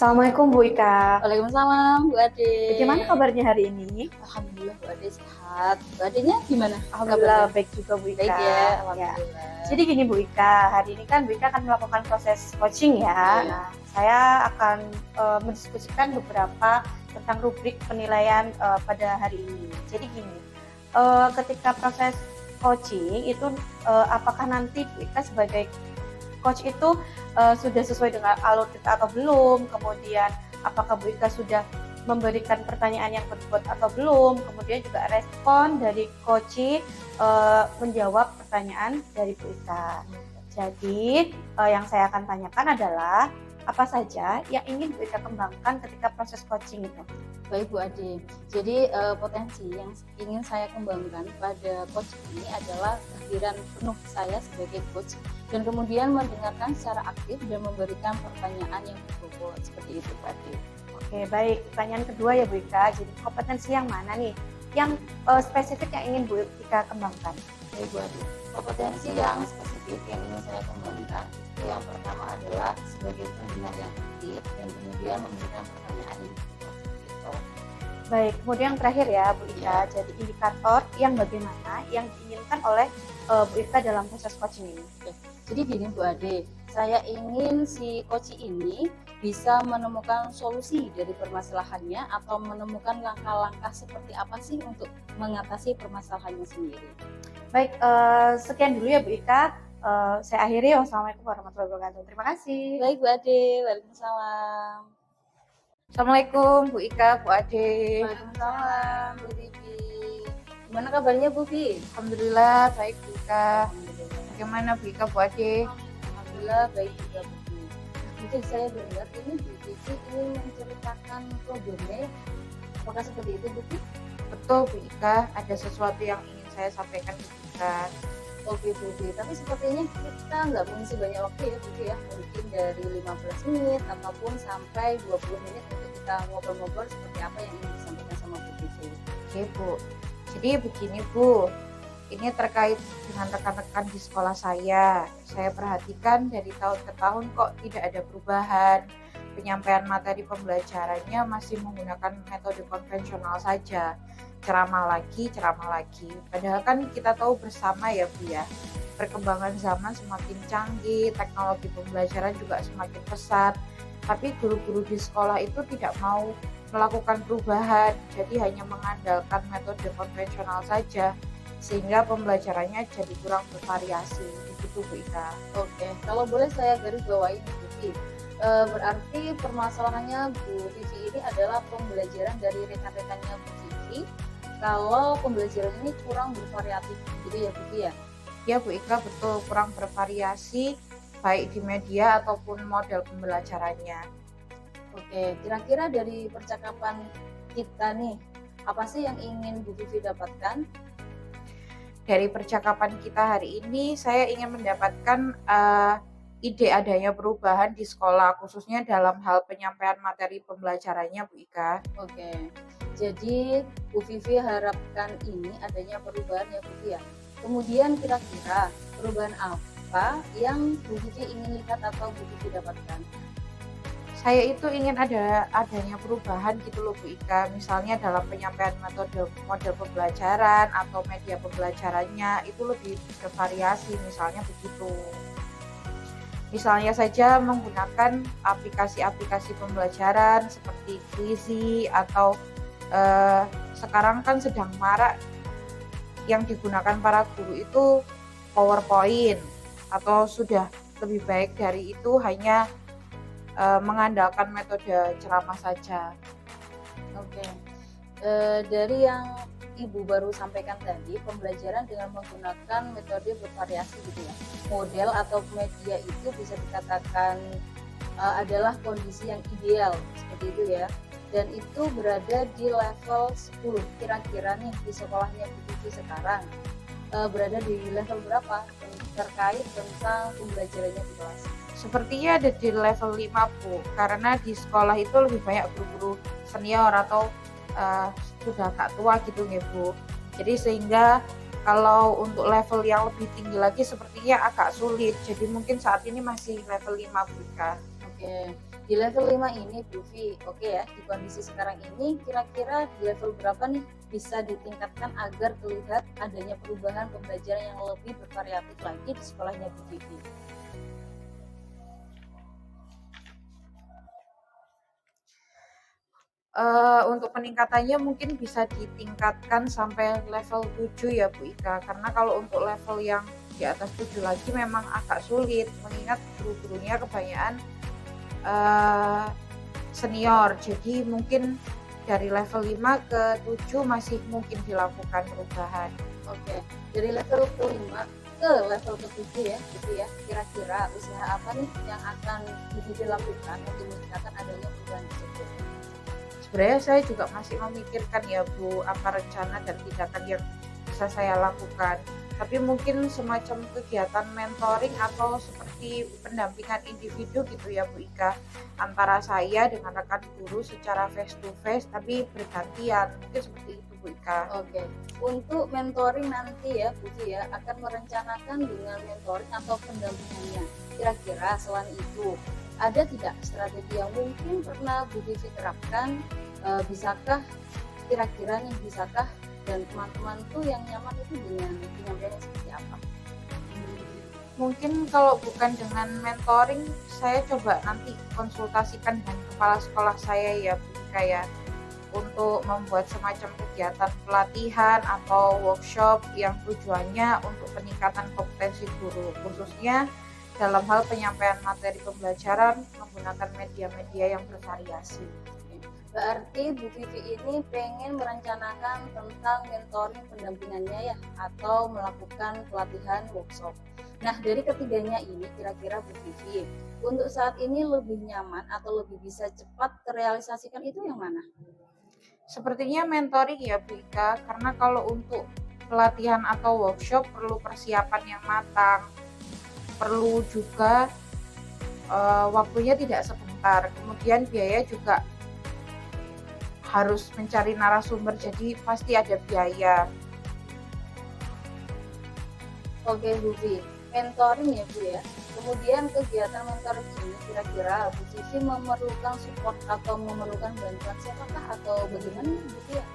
Assalamualaikum Bu Ika. Waalaikumsalam Bu Ade. Bagaimana kabarnya hari ini? Alhamdulillah Bu Ade sehat. Bu Adenya gimana? Alhamdulillah baik juga Bu Ika. Baik ya, Ya. alhamdulillah. Jadi gini Bu Ika, hari ini kan Bu Ika akan melakukan proses coaching ya. Iya. Nah, saya akan mendiskusikan beberapa tentang rubrik penilaian pada hari ini. Jadi gini, ketika proses coaching itu apakah nanti Bu Ika sebagai coach itu sudah sesuai dengan alur kita atau belum, kemudian apakah Bu Ika sudah memberikan pertanyaan yang berbobot atau belum, kemudian juga respon dari coach menjawab pertanyaan dari Bu Ika. Jadi yang saya akan tanyakan adalah apa saja yang ingin Bu Ika kembangkan ketika proses coaching itu. Baik Bu Ade. Jadi potensi yang ingin saya kembangkan pada coach ini adalah kehadiran penuh saya sebagai coach dan kemudian mendengarkan secara aktif dan memberikan pertanyaan yang berbobot seperti itu Bu Ade. Oke, baik. Pertanyaan kedua ya Bu Ika. Jadi kompetensi yang mana nih yang spesifik yang ingin Bu Ika kembangkan? Baik Bu Ade. Kompetensi yang spesifik yang ingin saya kembangkan itu yang pertama adalah sebagai pendengar yang aktif dan kemudian memberikan pertanyaan yang berbobot seperti itu. Baik, kemudian yang terakhir ya Bu Ika, jadi indikator yang bagaimana yang diinginkan oleh Bu Ika dalam proses coaching ini. Jadi gini Bu Ade, saya ingin si coach ini bisa menemukan solusi dari permasalahannya atau menemukan langkah-langkah seperti apa sih untuk mengatasi permasalahannya sendiri. Baik, sekian dulu ya Bu Ika. Saya akhiri. Wassalamualaikum warahmatullahi wabarakatuh. Terima kasih. Baik Bu Ade, waalaikumsalam. Assalamualaikum Bu Ika, Bu Ade. Waalaikumsalam Bu Vivi. Gimana kabarnya Bu Vivi? Alhamdulillah baik Bu Ika. Alhamdulillah. Bagaimana Bu Ika, Bu Ade? Alhamdulillah baik juga Bu Vivi. Mungkin saya dengar ini Bu Vivi ingin menceritakan problemnya. Apakah seperti itu Bu Vivi? Betul Bu Ika, ada sesuatu yang ingin saya sampaikan ke Bu Ika. Oke Bu Vivi, tapi sepertinya kita nggak mengisi banyak waktu ya Bu Vivi ya. Mungkin dari 15 menit ataupun sampai 20 menit untuk kita ngobrol-ngobrol seperti apa yang ingin disampaikan sama Bu Vivi. Oke Bu, jadi begini Bu, ini terkait dengan rekan-rekan di sekolah saya. Saya perhatikan dari tahun ke tahun kok tidak ada perubahan. Penyampaian materi pembelajarannya masih menggunakan metode konvensional saja. Ceramah lagi. Padahal kan kita tahu bersama ya Bu ya, perkembangan zaman semakin canggih, teknologi pembelajaran juga semakin pesat. Tapi guru-guru di sekolah itu tidak mau melakukan perubahan, jadi hanya mengandalkan metode konvensional saja, sehingga pembelajarannya jadi kurang bervariasi. Begitu Bu Ika. Oke, kalau boleh saya garis bawahi Bu Vivi. Berarti permasalahannya Bu Vivi ini adalah pembelajaran dari rekan-rekannya Bu Vivi. Kalau pembelajaran ini kurang bervariatif, gitu ya Bu Vivi ya? Ya Bu Ika, betul, kurang bervariasi baik di media ataupun model pembelajarannya. Oke, kira-kira dari percakapan kita nih, apa sih yang ingin Bu Vivi dapatkan? Dari percakapan kita hari ini, saya ingin mendapatkan ide adanya perubahan di sekolah, khususnya dalam hal penyampaian materi pembelajarannya Bu Ika. Oke, jadi Bu Vivi harapkan ini adanya perubahan ya Bu Vivi ya. Kemudian kira-kira perubahan apa yang Bu Vivi ingin lihat atau Bu Vivi dapatkan? Saya itu ingin adanya perubahan gitu loh Bu Ika, misalnya dalam penyampaian model pembelajaran atau media pembelajarannya itu lebih bervariasi, misalnya begitu. Misalnya saja menggunakan aplikasi-aplikasi pembelajaran seperti Quizy atau sekarang kan sedang marak yang digunakan para guru itu PowerPoint, atau sudah lebih baik dari itu hanya mengandalkan metode ceramah saja. Oke, dari yang Ibu baru sampaikan tadi, pembelajaran dengan menggunakan metode bervariasi gitu ya. Model atau media itu bisa dikatakan adalah kondisi yang ideal seperti itu ya. Dan itu berada di level 10. Kira-kira nih di sekolahnya Bu Vivi sekarang berada di level berapa terkait tentang pembelajarannya di kelas? Sepertinya ada di level 5 Bu, karena di sekolah itu lebih banyak guru-guru senior atau sudah agak tua gitu ya Bu. Jadi sehingga kalau untuk level yang lebih tinggi lagi sepertinya agak sulit. Jadi mungkin saat ini masih level 5 Bu Ika. Oke, di level 5 ini Bu Vi, oke ya, di kondisi sekarang ini kira-kira di level berapa nih bisa ditingkatkan agar terlihat adanya perubahan pembelajaran yang lebih bervariatif lagi di sekolahnya Bu Vivi? Untuk peningkatannya mungkin bisa ditingkatkan sampai level 7 ya Bu Ika, karena kalau untuk level yang di atas 7 lagi memang agak sulit, mengingat guru-gurunya kebanyakan, eee, senior. Jadi mungkin dari level 5 ke 7 masih mungkin dilakukan perubahan. Oke, dari level ke-5 ke level ke-7 ya, gitu ya. Kira-kira usaha apa nih yang akan Bu Vivi lakukan untuk meningkatkan adanya perubahan tersebut? Sebenarnya saya juga masih memikirkan ya Bu, apa rencana dan tindakan yang bisa saya lakukan. Tapi mungkin semacam kegiatan mentoring atau seperti pendampingan individu gitu ya Bu Ika, antara saya dengan rekan guru secara face to face tapi bergantian, mungkin seperti itu Bu Ika. Oke, untuk mentoring nanti ya Bu Vi ya akan merencanakan dengan mentoring atau pendampingannya. Kira-kira selain itu ada tidak strategi yang mungkin pernah Bu Vivi terapkan? Bisakah kira-kira nih bisakah dan teman-teman tuh yang nyaman itu dengan penyampaiannya seperti apa? Mungkin kalau bukan dengan mentoring, saya coba nanti konsultasikan dengan kepala sekolah saya ya Bu Ika ya, untuk membuat semacam kegiatan pelatihan atau workshop yang tujuannya untuk peningkatan kompetensi guru, khususnya dalam hal penyampaian materi pembelajaran menggunakan media-media yang bervariasi. Berarti Bu Vivi ini pengen merencanakan tentang mentoring pendampingannya ya atau melakukan pelatihan workshop. Nah, dari ketiganya ini kira-kira Bu Vivi untuk saat ini lebih nyaman atau lebih bisa cepat terrealisasikan itu yang mana? Sepertinya mentoring ya Bu Ika, karena kalau untuk pelatihan atau workshop perlu persiapan yang matang, perlu juga waktunya tidak sebentar, kemudian biaya juga harus mencari narasumber, jadi pasti ada biaya. Oke Bu Vi, mentoring ya Bu ya. Kemudian kegiatan mentoring ini kira-kira Bu Vivi memerlukan support atau memerlukan bantuan siapakah atau bagaimana Bu Vi ya?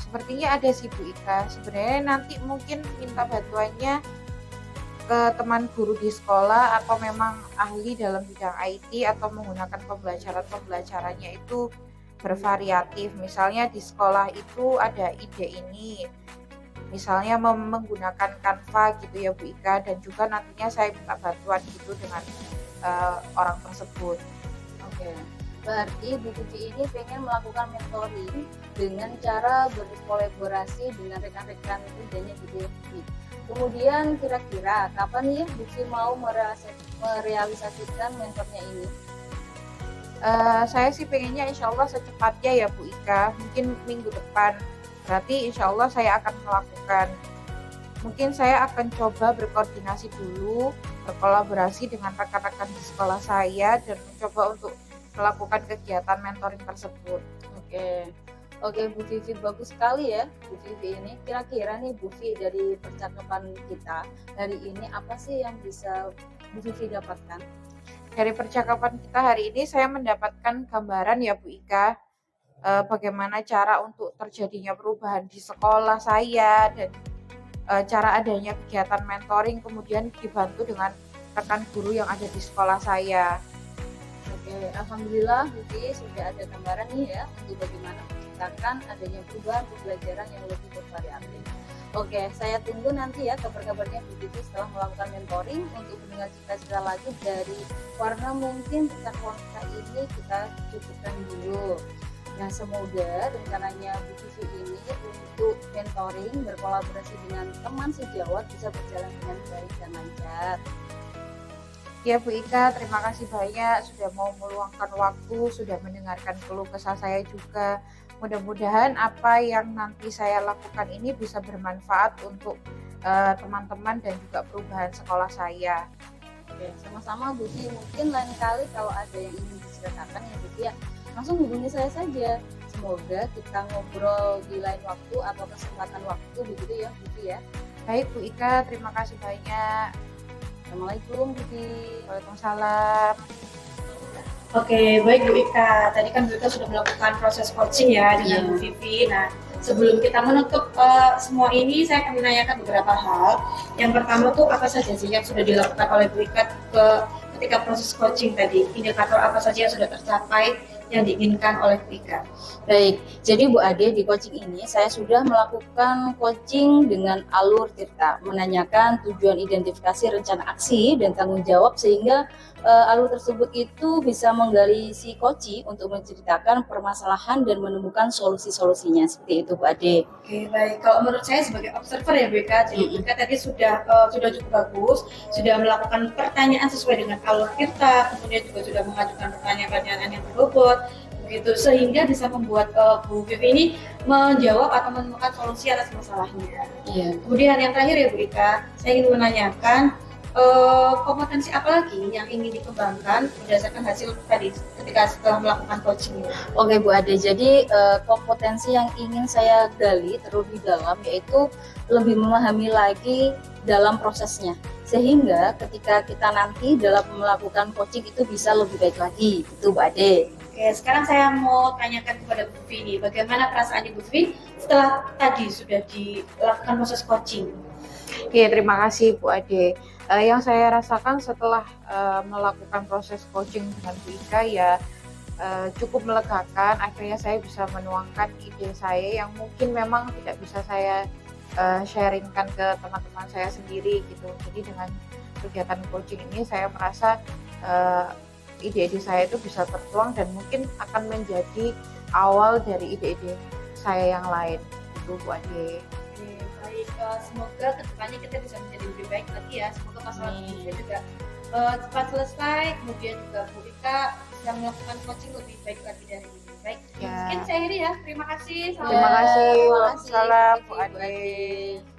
Sepertinya ada sih Bu Ika, sebenarnya nanti mungkin minta bantuannya ke teman guru di sekolah atau memang ahli dalam bidang IT atau menggunakan pembelajarannya itu bervariatif. Misalnya di sekolah itu ada ide ini, misalnya menggunakan Canva gitu ya Bu Ika, dan juga nantinya saya minta bantuan gitu dengan orang tersebut. Oke, berarti Bu Vivi ini pengen melakukan mentoring dengan cara berkolaborasi dengan rekan-rekan kerjanya gitu ya Bu. Kemudian kira-kira kapan nih ya Bu Vivi mau merealisasikan mentornya ini? Saya sih pengennya insya Allah secepatnya ya Bu Ika, mungkin minggu depan. Berarti insya Allah saya akan melakukan. Mungkin saya akan coba berkoordinasi dulu, berkolaborasi dengan rekan-rekan di sekolah saya dan mencoba untuk melakukan kegiatan mentoring tersebut. Oke, oke Bu Vivi bagus sekali ya Bu Vivi ini. Kira-kira nih Bu Vivi dari percakapan kita hari ini apa sih yang bisa Bu Vivi dapatkan? Dari percakapan kita hari ini saya mendapatkan gambaran ya Bu Ika, bagaimana cara untuk terjadinya perubahan di sekolah saya dan cara adanya kegiatan mentoring kemudian dibantu dengan rekan guru yang ada di sekolah saya. Oke, alhamdulillah Bu Vivi sudah ada gambaran nih ya untuk bagaimana menciptakan adanya perubahan pembelajaran yang lebih bervariatif. Oke, saya tunggu nanti ya kabar-kabarnya Bu Vivi setelah melakukan mentoring untuk mendengar cerita-cerita lagi dari Warna. Mungkin tentang wanita ini kita cukupkan dulu. Nah, semoga rencananya Bu Vivi ini untuk mentoring berkolaborasi dengan teman sejawat bisa berjalan dengan baik dan lancar. Ya Bu Ika, terima kasih banyak sudah mau meluangkan waktu, sudah mendengarkan keluh kesah saya juga. Mudah-mudahan apa yang nanti saya lakukan ini bisa bermanfaat untuk teman-teman dan juga perubahan sekolah saya. Oke, sama-sama Bu Vivi. Mungkin lain kali kalau ada yang ingin diceritakan ya Bu Vivi ya, langsung hubungi saya saja. Semoga kita ngobrol di lain waktu atau kesempatan waktu begitu ya Bu Vivi ya. Baik Bu Ika, terima kasih banyak. Assalamualaikum Bu Vivi. Waalaikumsalam. Oke, baik Bu Ika. Tadi kan Bu Ika sudah melakukan proses coaching ya dengan Bu Iya. Vivi. Nah, sebelum kita menutup semua ini, saya akan menanyakan beberapa hal. Yang pertama tuh apa saja sih yang sudah dilakukan oleh Bu Ika ketika proses coaching tadi? Indikator apa saja yang sudah tercapai yang diinginkan oleh Bu Ika? Baik, jadi Bu Ade, di coaching ini saya sudah melakukan coaching dengan alur Tirta, menanyakan tujuan identifikasi rencana aksi dan tanggung jawab, sehingga alur tersebut itu bisa menggali si coach untuk menceritakan permasalahan dan menemukan solusi-solusinya. Seperti itu Bu Ade. Oke, baik. Kalau menurut saya sebagai observer ya Bu Ika, jadi Bu Ika tadi sudah cukup bagus, sudah melakukan pertanyaan sesuai dengan alur Tirta, kemudian juga sudah mengajukan pertanyaan-pertanyaan yang berbobot, begitu sehingga bisa membuat Bu Vivi ini menjawab atau menemukan solusi atas masalahnya. Iya. Kemudian yang terakhir ya Bu Ika, saya ingin menanyakan kompetensi apa lagi yang ingin dikembangkan berdasarkan hasil tadi ketika setelah melakukan coaching ini? Oke Bu Ade, jadi kompetensi yang ingin saya gali terlebih dalam yaitu lebih memahami lagi dalam prosesnya, sehingga ketika kita nanti dalam melakukan coaching itu bisa lebih baik lagi, itu Bu Ade. Oke, sekarang saya mau tanyakan kepada Bu Vivi, bagaimana perasaannya Bu Vivi setelah tadi sudah dilakukan proses coaching? Oke, terima kasih Bu Ade. Yang saya rasakan setelah melakukan proses coaching dengan Bu Ika ya cukup melegakan. Akhirnya saya bisa menuangkan ide saya yang mungkin memang tidak bisa saya sharingkan ke teman-teman saya sendiri gitu. Jadi dengan kegiatan coaching ini saya merasa ide-ide saya itu bisa tertuang dan mungkin akan menjadi awal dari ide-ide saya yang lain. Itu Bu Ade. Oke, baik. Semoga kedepannya kita bisa menjadi lebih baik lagi ya. Semoga masalah ini juga cepat selesai. Kemudian juga Bu Ika bisa melakukan coaching lebih baik lagi dari ini. Baik, Ya. mungkin saya akhiri ya. Terima kasih. Terima kasih. Terima kasih. Salam Bu Bu Ade. Ade.